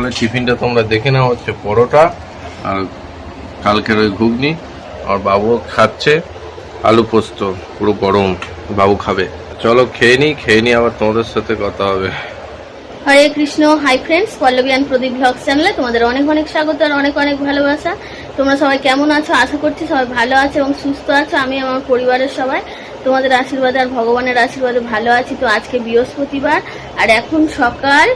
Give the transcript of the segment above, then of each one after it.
দুপুরে টিফিনটা তোমরা দেখে নাও, হচ্ছে পরোটা আর কালকের ওই ঘুগনি। আর বাবু খাচ্ছে আলু পোস্ত, পুরো গরম, বাবু খাবে। চলো খেয়ে নিই, আবার তোমাদের সাথে কথা হবে। Hare Krishna. Hi friends, Pallavi and Pradeep blogs চ্যানেলে তোমাদের অনেক অনেক স্বাগত আর অনেক অনেক ভালোবাসা। তোমরা সবাই কেমন আছো? আশা করছি সবাই ভালো আছো এবং সুস্থ আছো। আমি আমার পরিবারের সবাই তোমাদের আশীর্বাদে আর ভগবানের আশীর্বাদে ভালো আছি। তো আজকে বৃহস্পতিবার আর এখন সকাল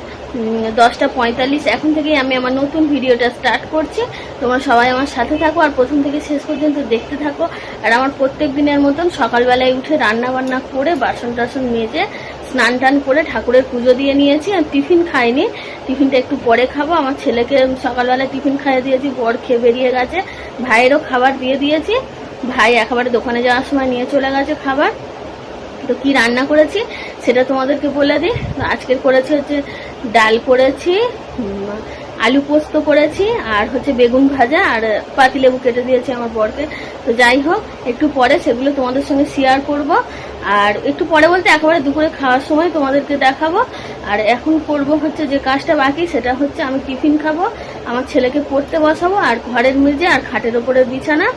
10:45। এখন থেকেই আমি আমার নতুন ভিডিওটা স্টার্ট করছি। তোমরা সবাই আমার সাথে থাকো আর প্রথম থেকে শেষ পর্যন্ত দেখতে থাকো। আর আমার প্রত্যেক দিনের মতন সকালবেলায় উঠে রান্না বান্না করে বাসন টাসন মেজে স্নান টান করে ঠাকুরের পুজো দিয়ে নিয়েছি। আর টিফিন খাইনি, টিফিনটা একটু পরে খাবো। আমার ছেলেকে সকালবেলা টিফিন খাইয়ে দিয়েছি, বর খেয়ে বেরিয়ে গেছে। ভাইয়েরও খাবার দিয়ে দিয়েছি, ভাই একেবারে দোকানে যাওয়ার সময় নিয়ে চলে গেছে খাবার। তো কি রান্না করেছি সেটা তোমাদেরকে বলে দিই। আজকের করেছি হচ্ছে ডাল করেছি, আলু পোস্ত করেছি, আর হচ্ছে বেগুন ভাজা, আর পাতিলেবু কেটে দিয়েছি আমার বরকে। তো যাই হোক, একটু পরে সেগুলো তোমাদের সঙ্গে শেয়ার করব। আর একটু পরে বলতে একেবারে দুপুরে খাওয়ার সময় তোমাদেরকে দেখাবো। আর এখন করব হচ্ছে যে কাজটা বাকি, সেটা হচ্ছে আমি টিফিন খাবো, আমার ছেলেকে পড়তে বসাবো, আর ঘরের মেঝে আর খাটের ওপরের বিছানা,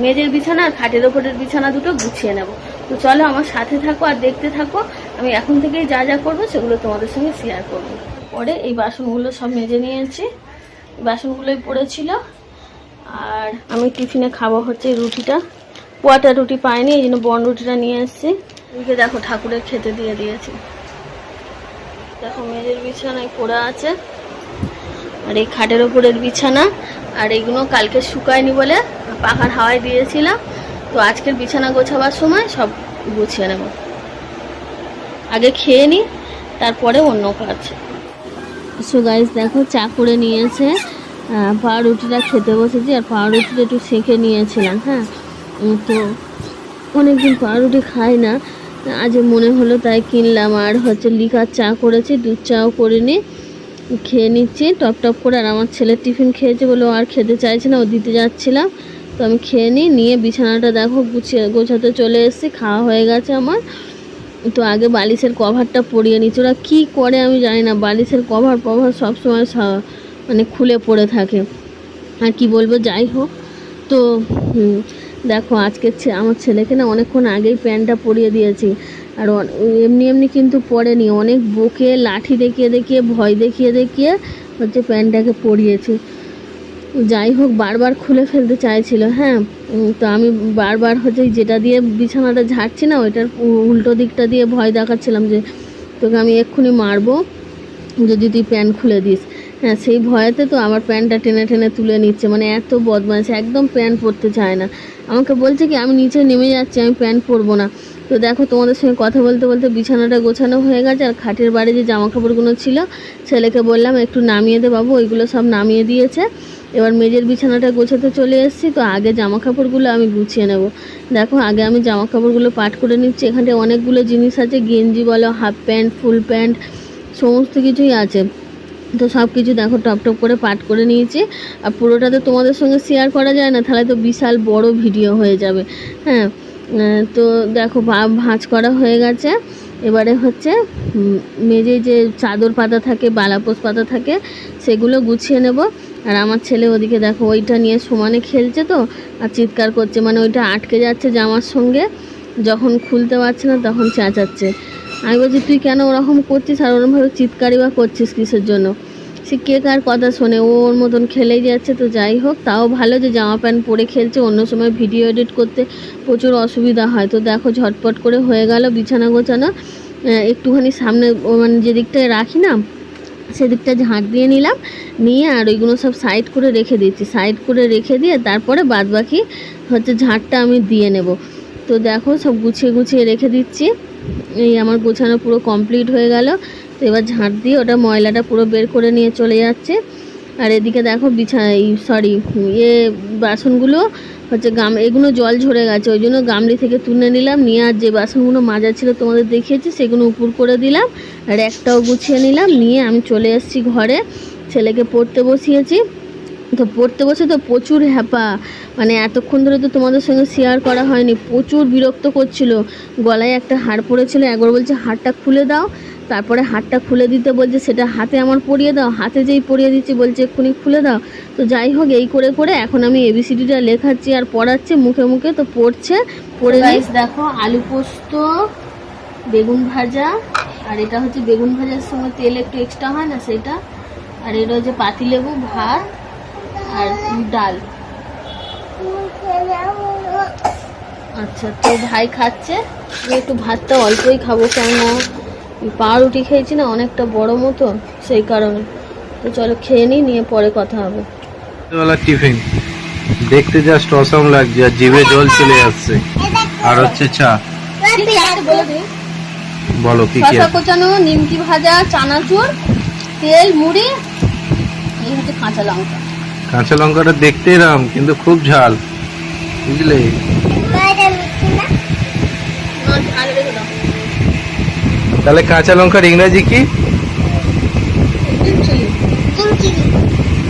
মেজের বিছানা আর খাটের ওপরের বিছানা দুটো গুছিয়ে নেব। তো চলো আমার সাথে থাকো আর দেখতে থাকো। আমি এখন থেকেই যা যা করবো সেগুলো তোমাদের সঙ্গে শেয়ার করবো। পরে এই বাসনগুলো সব মেজে নিয়েছি, বাসনগুলোই পড়েছিল। আর আমি টিফিনে খাবো হচ্ছে রুটিটা, পোয়াটা রুটি পাইনি, এই জন্য বন রুটিটা নিয়ে এসেছি। এদিকে দেখো ঠাকুরের খেতে দিয়ে দিয়েছি। দেখো মেজের বিছানায় পড়ে আছে, আর এই খাটের ওপরের বিছানা, আর এইগুলো কালকে শুকায়নি বলে পাখার হাওয়ায় দিয়েছিলাম। তো আজকের বিছানা গোছাবার সময় সব গুছিয়ে নেব। আগে খেয়ে নিই, তারপরে অন্য কাজ। সো গাইস দেখো চা করে নিয়েছে, পাউরুটিটা খেতে বসেছি। আর পাউরুটিটা একটু সেঁকে নিয়েছিলাম। হ্যাঁ, তো অনেকদিন পাউরুটি খাই না, আজ মনে হলো তাই কিনলাম। আর হচ্ছে লিকার চা করেছি, দুধ চাও করিনি, খেয়ে নিচ্ছি টপ টপ করে। আর আমার ছেলের টিফিন খেয়েছে বলে ও আর খেতে চাইছে না, ও দিতে যাচ্ছিলাম। তো আমি খেয়ে নিয়ে বিছানাটা দেখো গোছাতে চলে এসেছি। খাওয়া হয়ে গেছে আমার। তো আগে বালিশের কভারটা পরিয়ে নিচ্ছি। ওরা কী করে আমি জানি না, বালিশের কভার সবসময় মানে খুলে পড়ে থাকে। আর কি বলবো, যাই হোক। তো দেখো আজকে আমার ছেলেকে না অনেকক্ষণ আগেই প্যান্টটা পরিয়ে দিয়েছি। আর এমনি কিন্তু পরেনি, অনেক বকে লাঠি দেখিয়ে ভয় দেখিয়ে হচ্ছে প্যান্টটাকে পরিয়েছি। যাই হোক, বারবার খুলে ফেলতে চাইছিল। হ্যাঁ, তো আমি বারবার হচ্ছে যেটা দিয়ে বিছানাটা ঝাড়ছি না, ওইটার উল্টো দিকটা দিয়ে ভয় দেখাচ্ছিলাম যে তোকে আমি এক্ষুনি মারবো যদি তুই প্যান্ট খুলে দিস। হ্যাঁ, সেই ভয়েতে তো আমার প্যান্টটা টেনে তুলে নিচ্ছে। মানে এত বদমাইশ, একদম প্যান্ট পরতে চায় না। আমাকে বলছে কি আমি নিচে নেমে যাচ্ছি, আমি প্যান্ট পরবো না। তো দেখো তোমাদের সঙ্গে কথা বলতে বিছানাটা গোছানো হয়ে গেছে। আর খাটের বাড়ি যে জামা কাপড়গুলো ছিল ছেলেকে বললাম একটু নামিয়ে দে বাবু, ওইগুলো সব নামিয়ে দিয়েছে। এবার মেজের বিছানাটা গোছাতে চলে এসেছি। তো আগে জামা কাপড়গুলো আমি গুছিয়ে নেব। দেখো আগে আমি জামা কাপড়গুলো পাট করে নিচ্ছি। এখানটায় অনেকগুলো জিনিস আছে, গেঞ্জি বলো, হাফ প্যান্ট, ফুল প্যান্ট, সমস্ত কিছুই আছে। তো সব কিছু দেখো টপ করে পাট করে নিয়েছি। আর পুরোটা তো তোমাদের সঙ্গে শেয়ার করা যায় না, তাহলে তো বিশাল বড় ভিডিও হয়ে যাবে। হ্যাঁ, তো দেখো ভাঁজ করা হয়ে গেছে। এবারে হচ্ছে মেঝে যে চাদর পাতা থাকে, বালাপোষ পাতা থাকে, সেগুলো গুছিয়ে নেব। আর আমার ছেলে ওদিকে দেখো ওইটা নিয়ে সমানে খেলছে, তো আর চিৎকার করছে, মানে ওইটা আটকে যাচ্ছে জামার সঙ্গে, যখন খুলতে পারছে না তখন চেঁচাচ্ছে। আমি বলছি তুই কেন ওরকম করছিস আর ওরকমভাবে চিৎকারই বা করছিস কিসের জন্য? সে কে কার কথা শোনে, ওর মতন খেলেই যাচ্ছে। তো যাই হোক, তাও ভালো যে জামা প্যান্ট পরে খেলছে, অন্য সময় ভিডিও এডিট করতে প্রচুর অসুবিধা হয়। তো দেখো ঝটপট করে হয়ে গেল বিছানা গোছানো। একটুখানি সামনে মানে যে দিকটায় রাখি না, সেদিকটা ঝাঁট দিয়ে নিলাম, নিয়ে আর ওইগুলো সব সাইড করে রেখে দিচ্ছি। সাইড করে রেখে দিয়ে তারপরে বাদবাকি হচ্ছে ঝাঁটটা আমি দিয়ে নেব। তো দেখো সব গুছিয়ে রেখে দিচ্ছি। এই আমার গোছানো পুরো কমপ্লিট হয়ে গেল। তো এবার ঝাঁট দিয়ে ওটা ময়লাটা পুরো বের করে নিয়ে চলে যাচ্ছে। আর এদিকে দেখো বাসনগুলো হচ্ছে এগুলো জল ঝরে গেছে, ওই জন্য গামলি থেকে তুলে নিলাম, নিয়ে আর যে বাসনগুলো মাজা ছিল তোমাদের দেখিয়েছি সেগুলো উপর করে দিলাম। আর একটাও গুছিয়ে নিলাম, নিয়ে আমি চলে এসেছি ঘরে। ছেলেকে পড়তে বসিয়েছি। তো পড়তে বসে তো প্রচুর হ্যাপা, মানে এতক্ষণ ধরে তো তোমাদের সঙ্গে শেয়ার করা হয়নি, প্রচুর বিরক্ত করছিল। গলায় একটা হাড় পড়েছিল, একবার বলছে হাড়টা খুলে দাও, তারপরে হাতটা খুলে দিতে বলছে, সেটা হাতে আমার পরিয়ে দাও, হাতে যেই পরিয়ে দিচ্ছি বলছে এক্ষুনি খুলে দাও। তো যাই হোক, এই করে করে এখন আমি এবিসিডিটা লেখাচ্ছি আর পড়াচ্ছি মুখে মুখে। তো পড়ছে, পড়ে গাইস দেখো আলু পোস্ত, বেগুন ভাজা, আর এটা হচ্ছে বেগুন ভাজার সময় তেল একটু এক্সট্রা হয় না সেটা, আর এটা হচ্ছে পাতিলেবু, ভাত আর ডাল। আচ্ছা, তো ভাই খাচ্ছে, আমি একটু ভাতটা অল্পই খাবো, কেননা পাউরুটি খেয়েছি না অনেকটা বড় মতো, সেই কারণে। তো চলো খেয়ে নিই, নিয়ে পরে কথা হবে। টিফিন দেখতে জাস্ট অসম লাগছে, আর জিভে জল চলে আসছে। আর হচ্ছে চা। বলো কি কি শসা কোচানো, নিমকি ভাজা, চানাচুর, তেল, মুড়ি, এই হচ্ছে কাঁচা লঙ্কা। কাঁচা লঙ্কাটা দেখতে এরম, কিন্তু খুব ঝাল, বুঝলে? তাহলে কাঁচা লঙ্কার ইংরেজি কি?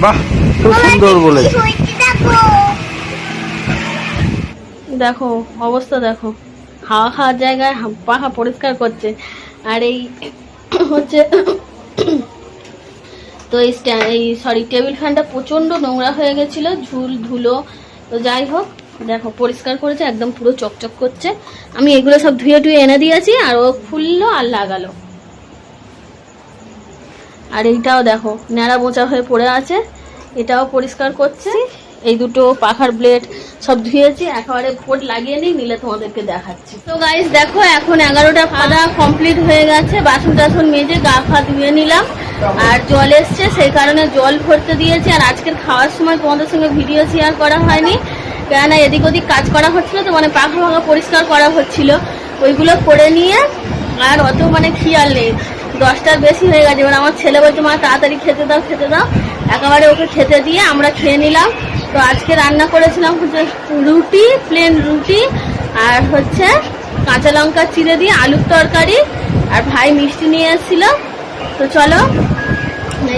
বাহ, খুব সুন্দর বলে। দেখো অবস্থা দেখো, খাওয়া খাওয়ার জায়গায় পাখা পরিষ্কার করছে। আর এই হচ্ছে তো এই টেবিল ফ্যানটা প্রচণ্ড নোংরা হয়ে গেছিলো, ধুলো। তো যাই হোক, দেখো পরিষ্কার করেছে, একদম পুরো চকচক করছে। আমি এগুলো সব ধুয়ে টুয়ে এনে দিয়েছি, আর ও খুললো আর লাগালো। আর এইটাও দেখো ন্যাড়া বোঁচা হয়ে পড়ে আছে, এটাও পরিষ্কার করছে। এই দুটো পাখার ব্লেড সব ধুয়েছি, একেবারে বোর্ড লাগিয়ে নিলে তোমাদেরকে দেখাচ্ছি। তো গাইস দেখো, এখন 11টা খাওয়া কমপ্লিট হয়ে গেছে, বাসন টাসন মেজে গা ফা ধুয়ে নিলাম, আর জল এসছে সেই কারণে জল ভরতে দিয়েছি। আর আজকের খাওয়ার সময় তোমাদের সঙ্গে ভিডিও শেয়ার করা হয়নি, কেননা এদিক ওদিক কাজ করা হচ্ছিল, তো পাখা ফাঁকা পরিষ্কার করা হচ্ছিল, ওইগুলো করে নিয়ে আর অত খেয়াল নেই। 10টার বেশি হয়ে গেছে। এবার আমার ছেলে বলছে মা তাড়াতাড়ি খেতে দাও খেতে দাও, একেবারে ওকে খেতে দিয়ে আমরা খেয়ে নিলাম। তো আজকে রান্না করেছিলাম হচ্ছে রুটি, প্লেন রুটি, আর হচ্ছে কাঁচা লঙ্কা চিড়ে দিয়ে আলুর তরকারি, আর ভাই মিষ্টি নিয়ে এসেছিল। তো চলো,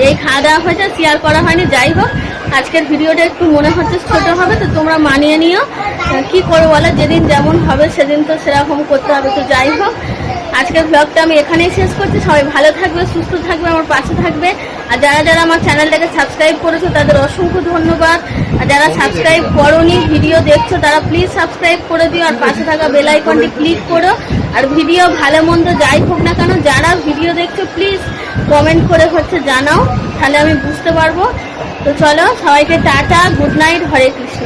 এই খাওয়া দাওয়া হয়েছে, শেয়ার করা হয়নি। যাই হোক, আজকের ভিডিওটা একটু মনে হচ্ছে ছোট হবে, তো তোমরা মানিয়ে নিও। কি করবো বলো, যেদিন যেমন হবে সেদিন তো সেরকম করতে হবে। তো যাই হোক, আজকের ব্লগটা আমি এখানেই শেষ করছি। সবাই ভালো থাকবে, সুস্থ থাকবে, আমার পাশে থাকবে। আর যারা যারা আমার চ্যানেলটাকে সাবস্ক্রাইব করেছো তাদের অসংখ্য ধন্যবাদ। আর যারা সাবস্ক্রাইব করোনি, ভিডিও দেখছো, তারা প্লিজ সাবস্ক্রাইব করে দিও, আর পাশে থাকা বেল আইকনটি ক্লিক করো। আর ভিডিও ভালো মন্দ যাই হোক না কেন, যারা ভিডিও দেখছো প্লিজ কমেন্ট করে হচ্ছে জানাও, তাহলে আমি বুঝতে পারবো। তো চলো, সবাইকে টাটা, গুড নাইট, হরে কৃষ্ণ।